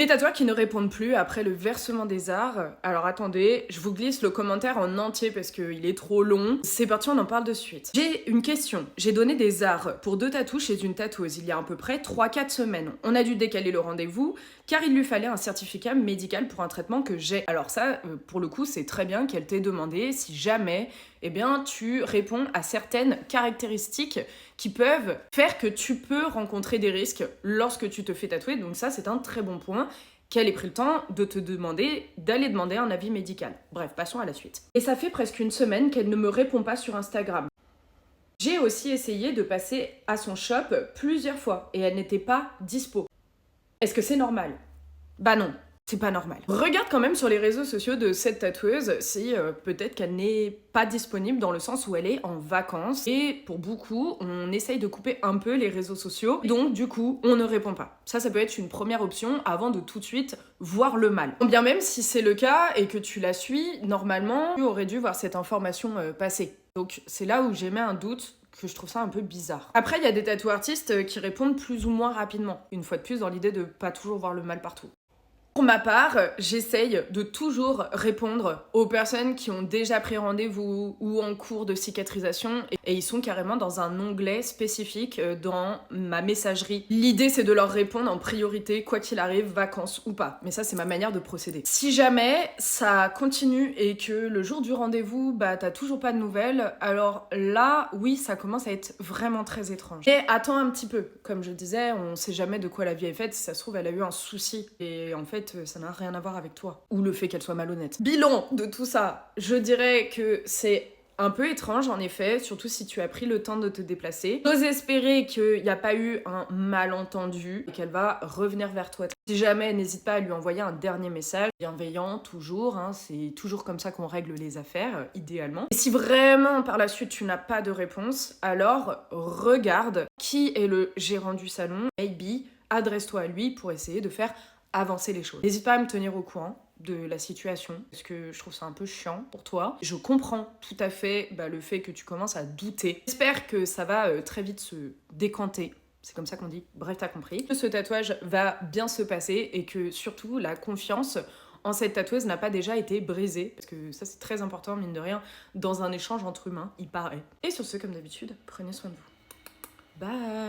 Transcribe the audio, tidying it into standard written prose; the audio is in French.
Les tatoueurs qui ne répondent plus après le versement des arts. Alors attendez, je vous glisse le commentaire en entier parce qu'il est trop long. C'est parti, on en parle de suite. J'ai une question. J'ai donné des arts pour 2 tatous chez une tatoueuse il y a à peu près 3-4 semaines. On a dû décaler le rendez-vous car il lui fallait un certificat médical pour un traitement que j'ai. Alors ça, pour le coup, c'est très bien qu'elle t'ait demandé si jamais, eh bien, tu réponds à certaines caractéristiques qui peuvent faire que tu peux rencontrer des risques lorsque tu te fais tatouer. Donc ça, c'est un très bon point qu'elle ait pris le temps de te demander, d'aller demander un avis médical. Bref, passons à la suite. Et ça fait presque une semaine qu'elle ne me répond pas sur Instagram. J'ai aussi essayé de passer à son shop plusieurs fois et elle n'était pas dispo. Est-ce que c'est normal? Bah non. C'est pas normal. Regarde quand même sur les réseaux sociaux de cette tatoueuse si peut-être qu'elle n'est pas disponible dans le sens où elle est en vacances. Et pour beaucoup, on essaye de couper un peu les réseaux sociaux. Donc du coup, on ne répond pas. Ça peut être une première option avant de tout de suite voir le mal. Bien même si c'est le cas et que tu la suis, normalement, tu aurais dû voir cette information passer. Donc c'est là où j'émets un doute que je trouve ça un peu bizarre. Après, il y a des tattoo artistes qui répondent plus ou moins rapidement. Une fois de plus, dans l'idée de pas toujours voir le mal partout. Pour ma part, j'essaye de toujours répondre aux personnes qui ont déjà pris rendez-vous ou en cours de cicatrisation et ils sont carrément dans un onglet spécifique dans ma messagerie. L'idée, c'est de leur répondre en priorité, quoi qu'il arrive, vacances ou pas. Mais ça, c'est ma manière de procéder. Si jamais ça continue et que le jour du rendez-vous, t'as toujours pas de nouvelles, alors là, oui, ça commence à être vraiment très étrange. Mais attends un petit peu. Comme je disais, on sait jamais de quoi la vie est faite. Si ça se trouve, elle a eu un souci. Et en fait, ça n'a rien à voir avec toi. Ou le fait qu'elle soit malhonnête. Bilan de tout ça, je dirais que c'est un peu étrange en effet, surtout si tu as pris le temps de te déplacer. J'ose espérer qu'il n'y a pas eu un malentendu et qu'elle va revenir vers toi. Si jamais, n'hésite pas à lui envoyer un dernier message, bienveillant toujours, c'est toujours comme ça qu'on règle les affaires, idéalement. Et si vraiment par la suite tu n'as pas de réponse, alors regarde qui est le gérant du salon, maybe adresse-toi à lui pour essayer de faire avancer les choses. N'hésite pas à me tenir au courant de la situation, parce que je trouve ça un peu chiant pour toi. Je comprends tout à fait le fait que tu commences à douter. J'espère que ça va très vite se décanter. C'est comme ça qu'on dit, bref, t'as compris. Que ce tatouage va bien se passer et que surtout la confiance en cette tatoueuse n'a pas déjà été brisée, parce que ça c'est très important, mine de rien, dans un échange entre humains, il paraît. Et sur ce, comme d'habitude, prenez soin de vous. Bye.